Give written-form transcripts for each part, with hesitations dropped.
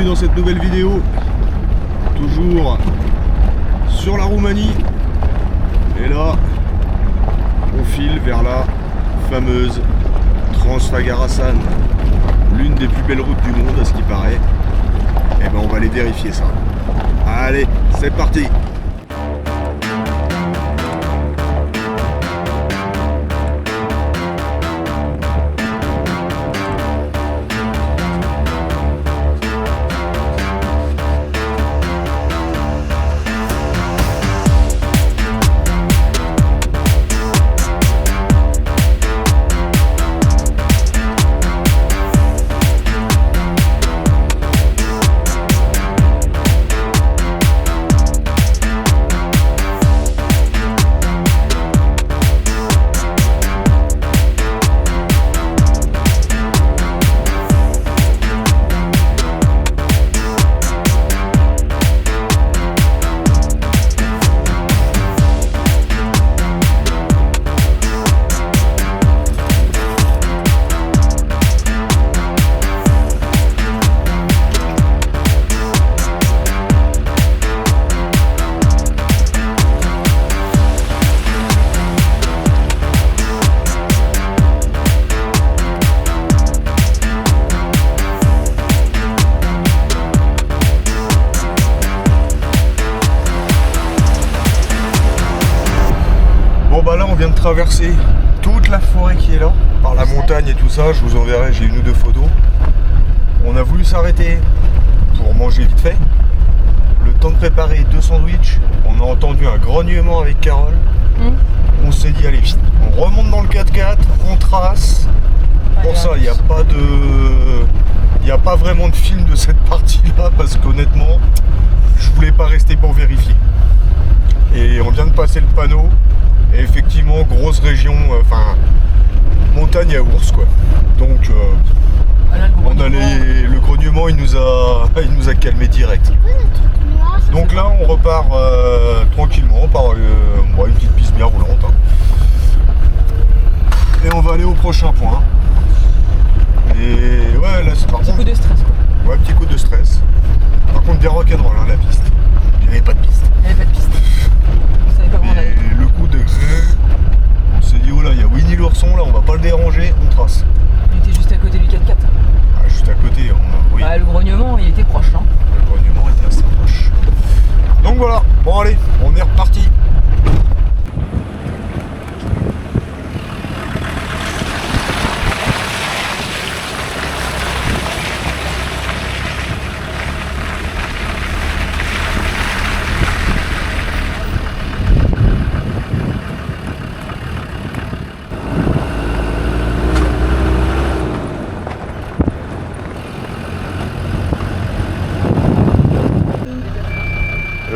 dans cette nouvelle vidéo. Toujours sur la Roumanie. Et là, on file vers la fameuse Transfagarasan, l'une des plus belles routes du monde à ce qui paraît. Et ben on va aller vérifier ça. Allez, c'est parti. Là on vient de traverser toute la forêt qui est là, par la montagne et tout ça, je vous enverrai, j'ai une ou deux photos. On a voulu s'arrêter pour manger vite fait, le temps de préparer 2 sandwichs, on a entendu un grognement avec Carole, on s'est dit allez vite, on remonte dans le 4x4, on trace. Pour ça il n'y a pas vraiment de film de cette partie là parce qu'honnêtement je voulais pas rester pour vérifier. Et on vient de passer le panneau. Et effectivement, grosse région, enfin, montagne à ours quoi. Donc, on a le grognement, il nous a calmé direct. Donc là, on repart tranquillement par une petite piste bien roulante. Hein. Et on va aller au prochain point. Et ouais, là c'est par contre. Petit coup de stress quoi. Ouais, petit coup de stress. Par contre, bien rock'n'roll hein, la piste. Il n'y avait pas de piste. Il n'y avait pas de piste. Vous savez pas comment on allait. Le coup de... On s'est dit, oh là, il y a Winnie l'ourson, là, on va pas le déranger, on trace. Il était juste à côté du 4x4. Ah, juste à côté, oui. Bah, le grognement, il était proche, hein. Le grognement était assez proche. Donc voilà, bon allez, on est reparti.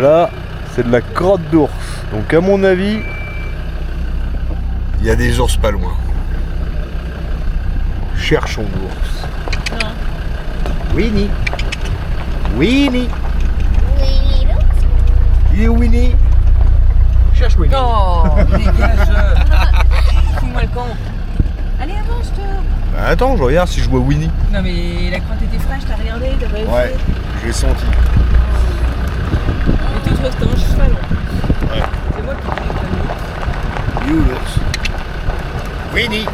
Là, c'est de la crotte d'ours. Donc à mon avis, il y a des ours pas loin. Cherchons l'ours. Non. Winnie. Winnie. Winnie l'ours. Il est Winnie. Cherche Winnie. Oh, dégage. Fous-moi le camp. Allez, avance-toi. Bah, attends, je regarde si je vois Winnie. Non, mais la crotte était fraîche, t'as regardé, t'as pas Ouais, essayé. je l'ai senti. Et toi, c'était un cheval. Ouais. C'est moi qui t'ai You l'ours. Winnie.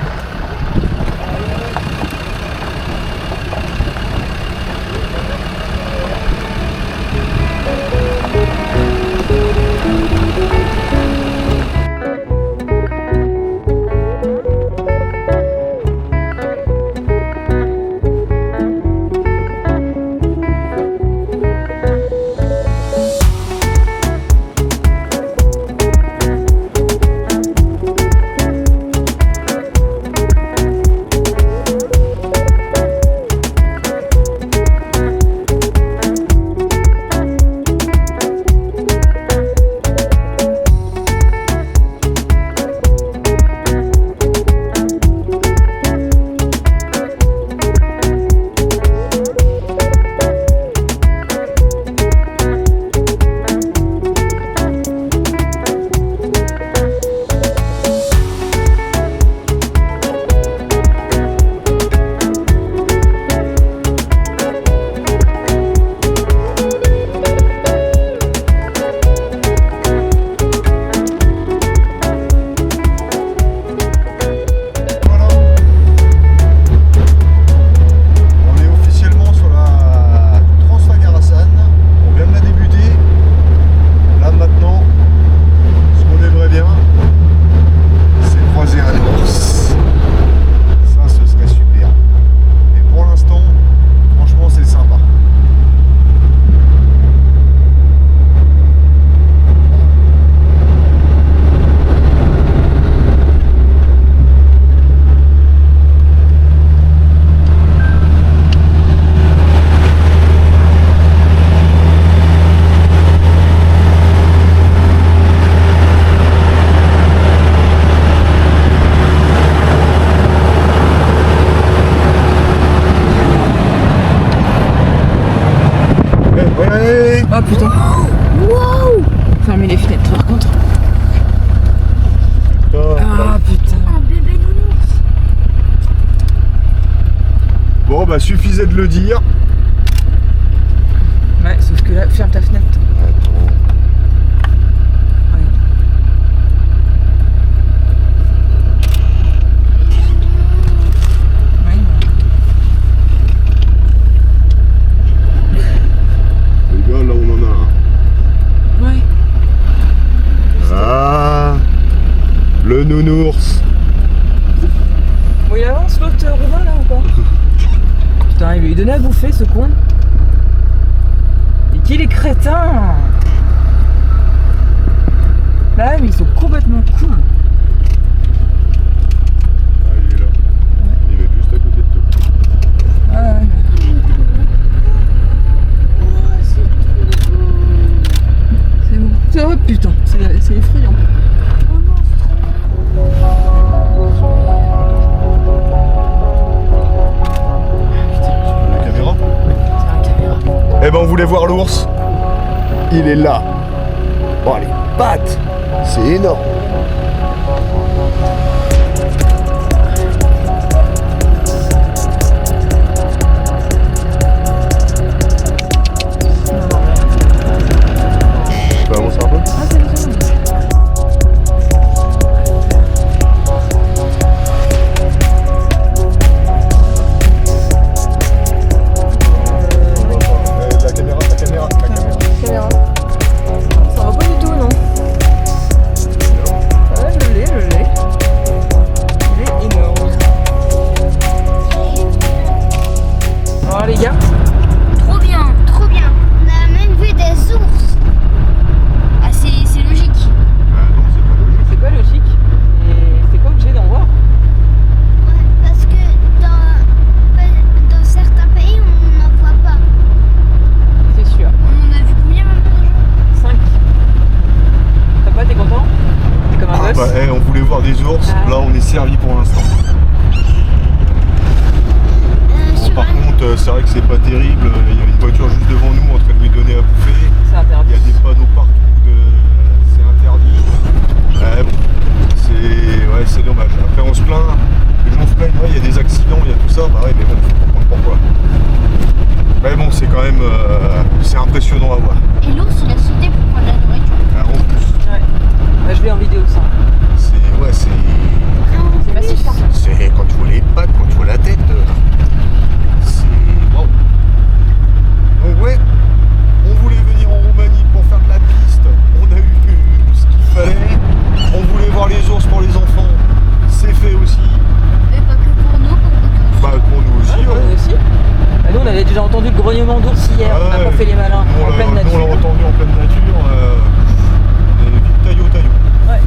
Voilà, suffisait de le dire. Ouais, sauf que là, ferme ta fenêtre. Ouais. Ouais. Les gars, là on en a un. Ouais. Ah, le nounours. Bon, il avance l'autre Roumain là ou pas? Putain, il va lui donner à bouffer ce con. Et qu'il est crétin! Bah mais ils sont complètement cons. Ah, il est là. Il va être juste à côté de toi. Ah ouais. C'est bon. C'est vrai, putain, c'est effrayant. La caméra. C'est la caméra. Eh ben on voulait voir l'ours. Il est là. Oh les pattes, c'est énorme. Tu peux avancer un peu? Ah, c'est bon. La caméra. Caméra. Ça va pas du tout, non? Ouais, je l'ai. Il est énorme. Alors les gars, Trop bien, trop bien. On a même vu des ours. Ah, c'est logique. c'est pas logique. Et c'est pas obligé d'en voir. Ouais, parce que dans certains pays, on n'en voit pas. C'est sûr. On en a vu combien maintenant déjà? 5. T'as pas, t'es content? T'es comme un Ah gosse. bah on voulait voir des ours, Ah. là on est servi pour l'instant. Bon, Sur par un- contre c'est vrai que c'est pas terrible, il y a une voiture juste devant nous en train de lui donner à bouffer. C'est Il interdit. y a des panneaux partout, c'est interdit. Ouais, bon, c'est dommage. Après on se plaint, les gens se plaignent, ouais, il y a des accidents, il y a tout ça, bah ouais, mais bon, faut comprendre pourquoi. Mais bon, c'est quand même c'est impressionnant à voir. Et l'ours, il a sauté pour prendre la nourriture. En plus, Ouais. Bah, je l'ai en vidéo ça. C'est massif. c'est quand tu vois les pattes, quand tu vois la tête, c'est wow. Donc ouais, on voulait venir en Roumanie pour faire de la piste, on a eu ce qu'il fallait, on voulait voir les ours pour les enfants, c'est fait aussi, Et pas que pour nous, pour nous. bah pour nous aussi. Ouais, ouais. nous aussi. Bah, nous on avait déjà entendu le grognement d'ours hier. On a Ouais. pas fait les malins Nous, en pleine nous, on l'a nature. entendu en pleine nature, et vite taillot. Ouais.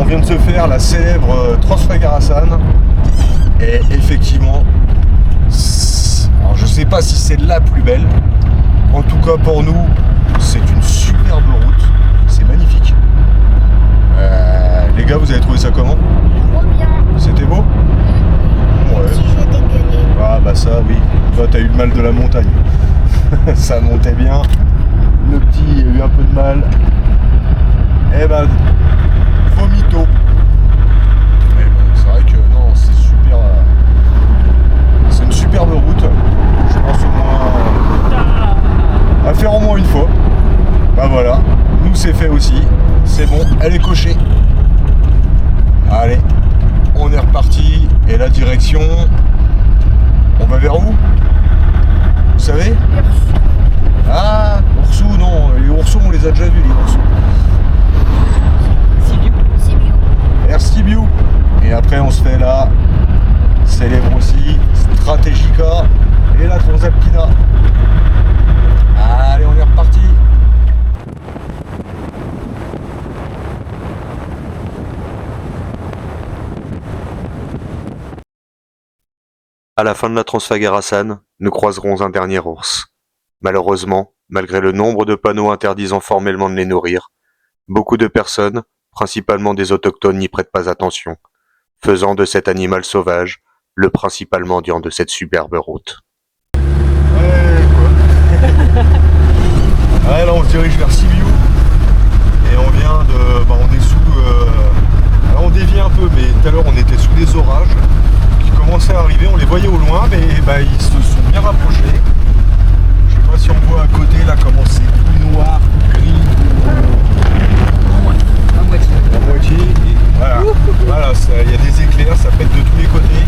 vient de se faire la célèbre Transfagarasan. Et effectivement, alors je sais pas si c'est la plus belle. En tout cas pour nous, c'est une superbe route. C'est magnifique. Les gars, vous avez trouvé ça comment? Trop bien. C'était beau? Ouais. Si je dégueulais. Ah bah ça oui. Toi t'as eu le mal de la montagne. Ça montait bien. Le petit a eu un peu de mal. Eh ben, vomito. Mais bon, c'est vrai que non, c'est super. C'est une superbe route. Je pense au moins à faire au moins une fois. Bah voilà, nous c'est fait aussi. C'est bon, elle est cochée. Allez, on est reparti. Et la direction, on va vers où? Vous savez? Ah, Oursou, non, les oursons on les a déjà vus, les oursons. Sibiu. Sibiu. Air Sibiu. Et après on se fait la célèbre aussi Strategica et la Transalpina. Allez, on est reparti. À la fin de la Transfagarasan, nous croiserons un dernier ours. Malheureusement, malgré le nombre de panneaux interdisant formellement de les nourrir, beaucoup de personnes, principalement des autochtones, n'y prêtent pas attention, faisant de cet animal sauvage le principal mendiant de cette superbe route. Ouais, quoi. Ouais, là on se dirige vers Sibiu. Et on vient de. Bah, on est sous. Alors on dévie un peu, mais tout à l'heure on était sous des orages qui commençaient à arriver. On les voyait au loin, mais bah, ils se sont bien rapprochés. Je sais pas si on voit à côté là comment c'est tout noir, tout gris, À moitié. à moitié. Et voilà, voilà, il y a des éclairs, ça pète de tous les côtés.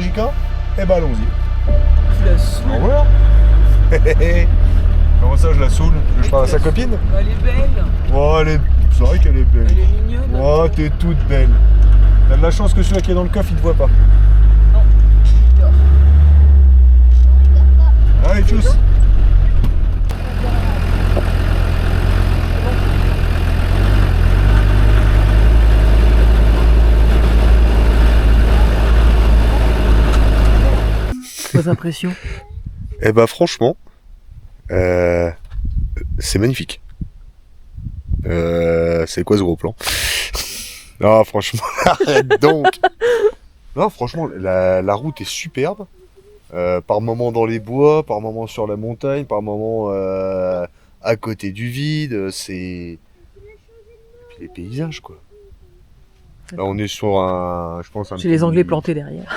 Erika? Eh ben allons-y. Tu la saoules. Au revoir. Comment ça je la saoule? Je parle à sa copine? Elle est belle. Oh, c'est vrai qu'elle est belle. Elle est mignonne. Oh, t'es toute belle. T'as de la chance que celui-là qui est dans le coffre, il te voit pas. Non. Il dort. Allez, tchuss. Vos impressions? Eh ben franchement, c'est magnifique. C'est quoi ce gros plan? Non franchement, arrête donc. Non franchement, la route est superbe. Par moments dans les bois, par moments sur la montagne, par moments à côté du vide. Et puis les paysages quoi. Là on est sur un, je pense un J'ai les Anglais plantés derrière.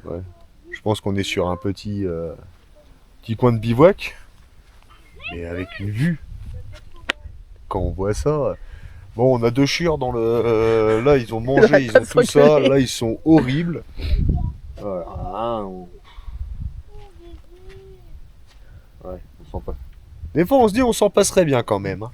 Ouais. Je pense qu'on est sur un petit coin de bivouac, mais avec une vue. Quand on voit ça, bon, on a 2 chiens dans le. Là, ils ont mangé, ils ont tout ça. Là, ils sont horribles. Voilà. Ouais, on s'en passe. Des fois, on se dit, on s'en passerait bien quand même. Hein.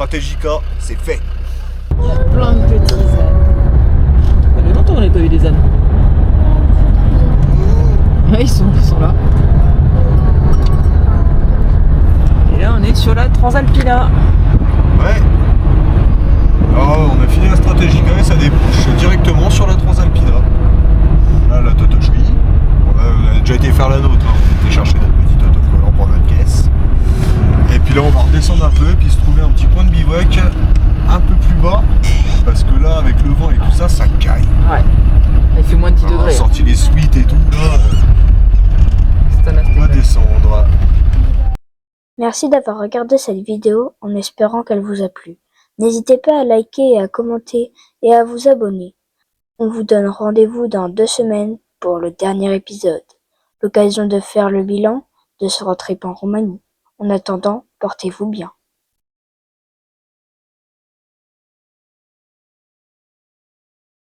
Stratégica, c'est fait. Il y a plein de petits ânes. Ça fait longtemps qu'on n'a pas eu des ânes. Ouais, ils sont là. Et là, on est sur la Transalpina. Ouais. Alors, on a fini la Stratégica et ça débouche directement sur la Transalpina. Là, la totocherie. On a déjà été faire la nôtre. Hein. On était chercher notre petit autocollant pour notre caisse. Et puis là, on va redescendre un peu, puis se trouver un petit point de bivouac un peu plus bas. Parce que là, avec le vent et tout ça, ça caille. Ouais. Il fait moins de 10 On a degrés. sorti les suites et tout. Là, C'est un on va descendre. Merci d'avoir regardé cette vidéo en espérant qu'elle vous a plu. N'hésitez pas à liker et à commenter et à vous abonner. On vous donne rendez-vous dans 2 semaines pour le dernier épisode. L'occasion de faire le bilan de ce road trip en Roumanie. En attendant, portez-vous bien.